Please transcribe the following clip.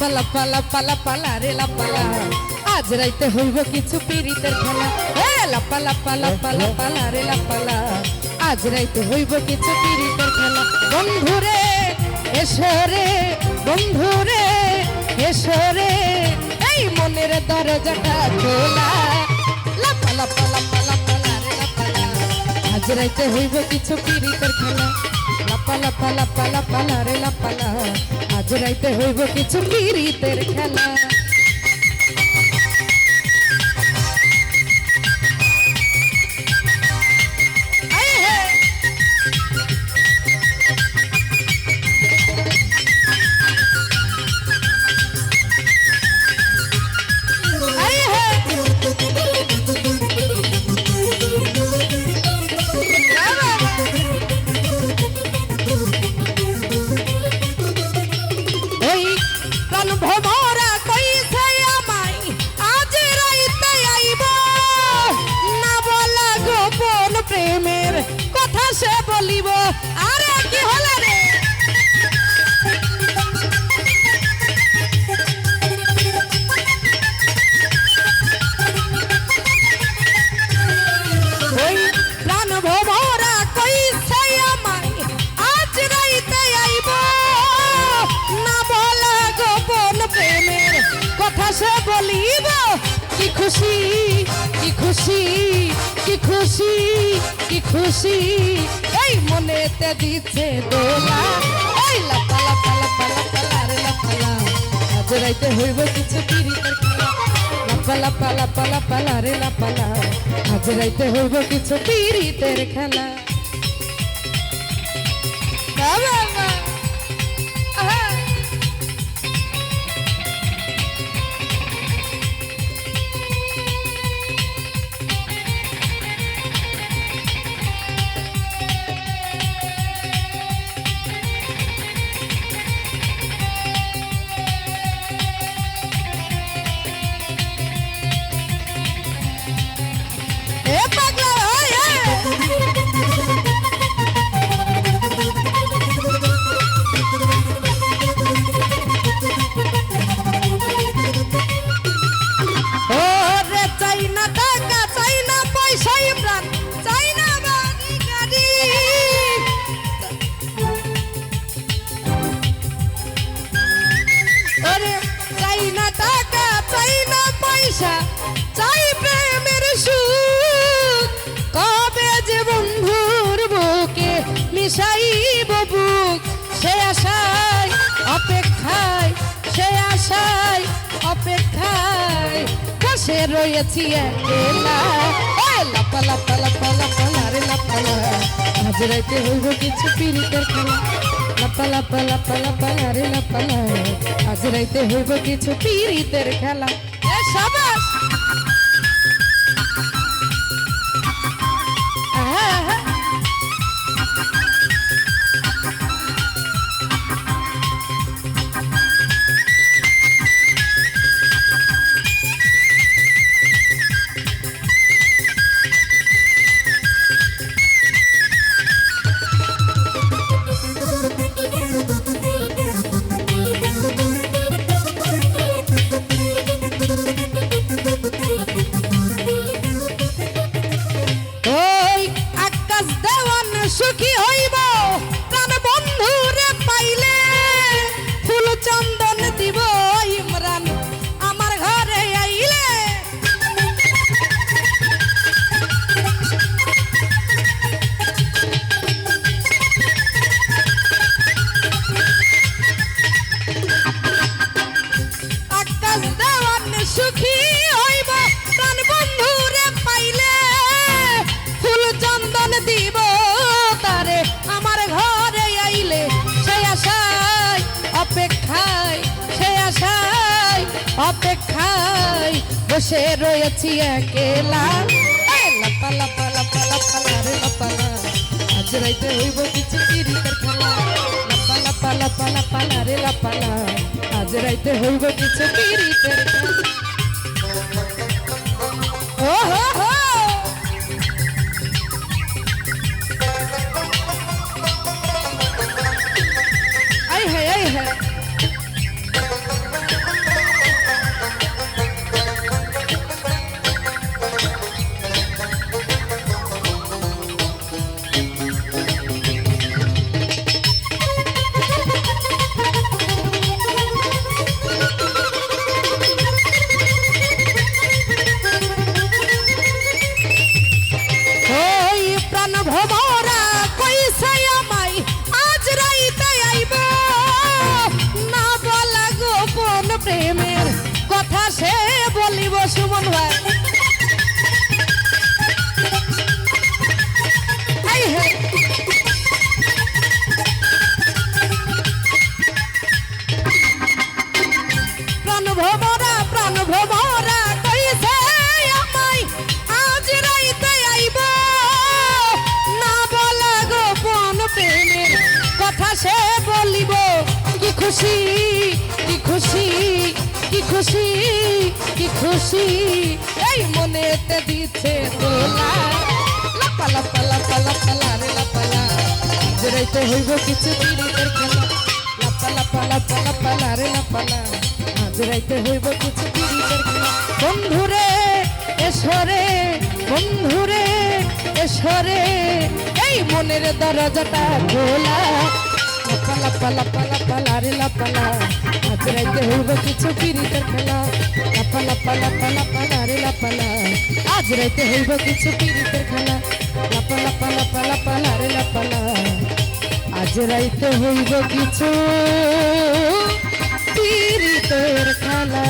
লাপা লাপা লাপা লাপা লারে লাপা লা আজ রাইতে হইব কিছু পীড়িতের খেলা এ লাপা লাপা লাপা লাপা লারে লাপা লা আজ রাইতে হইব কিছু পীড়িতের খেলা বন্ধুরে এসরে বন্ধুরে এসরে এই মনের দরজাটা খোলা লাপা লাপা লাপা লাপা লারে লাপা লা আজ রাইতে হইব কিছু পীড়িতের খেলা লাপা লাপা লাপা লাপা লারে লাপা লা আজ রাইতে হইব কিছু পীড়িতের খেলা প্রেমের কথা সে বলিব আরে কি হলো রে ওই প্রাণ ভোমরা কইছে আমায় আজ রাইতে আইব না বলা গোপন প্রেমের কথা সে বলিব কি খুশি কি খুশি কি খুশি কি খুশি এই মনেতে দিচ্ছে দোলা এই লাপা লাপা লাপা লাপা লারে লাপা লা আজ রাইতে হইব কিছু পীড়িতের খেলা লাপা লাপা লাপা লাপা লারে লাপা লা আজ রাইতে হইব কিছু পীড়িতের খেলা বাবা আহা চাই প্রেমের সুখ কবে যে বন্ধুর বুকে মিশাইব বুক সে আশায় অপেক্ষায় সে আশায় অপেক্ষায় বসে রয়েছি একলা লাপা লাপা লাপা লাপা লারে লাপা লা আজ রাইতে হইব কিছু পীড়িতের খেলা লাপা লাপা লাপা লাপা লারে লাপা লা আজ রাইতে হইব কিছু পীড়িতের খেলা শাবাশ সুখী হইব প্রাণ বন্ধুরে পাইলে ফুল চন্দন দিব ইমরান আমার ঘরে আইলে আকাশ দেওয়ান সুখী হইব প্রাণ বন্ধুরে পাইলে ফুল চন্দন দিব আমার ঘরে আইলে সে আশায় অপেক্ষায় সে আশায় অপেক্ষায় বসে রয়েছি একলা লাপা লাপা লাপা লাপা লারে লাপা লা আজ রাইতে হইব কিছু পীড়িতের খেলা লাপা লাপা লাপা লাপা লারে লাপা লা আজ রাইতে হইব কিছু পীড়িতের খেলা ও হো হো প্রেমের কথা সে বলিব সুমন ভাই এই হে প্রাণ ভোমরা কইছে আমায় আজ রাইতে আইব না বলা গোপন প্রেমের কথা সে বলিব কি খুশি কি খুশি কি খুশি কি খুশি এই মনেতে দিচ্ছে দোলা লাপা লাপা লাপা লাপা লারে লাপালা আজ রাইতে হইব কিছু পীড়িতের খেলা লাপা লাপা লাপা লাপা লারে লাপালা আজ রাইতে হইব কিছু পীড়িতের খেলা বন্ধুরে এসরে বন্ধুরে এসরে এই মনের দরজাটা খোলা লাপা লাপা লাপা লাপা লারে লাপালা আজ রাইতে হইব কিছু পীড়িতের খেলা লাপা লাপা লাপা লাপা লারে লাপালা আজ রাইতে হইব কিছু পীড়িতের খেলা লাপা লাপা লাপা লাপা লারে লাপালা আজ রাইতে হইব কিছু পীড়িতের খেলা।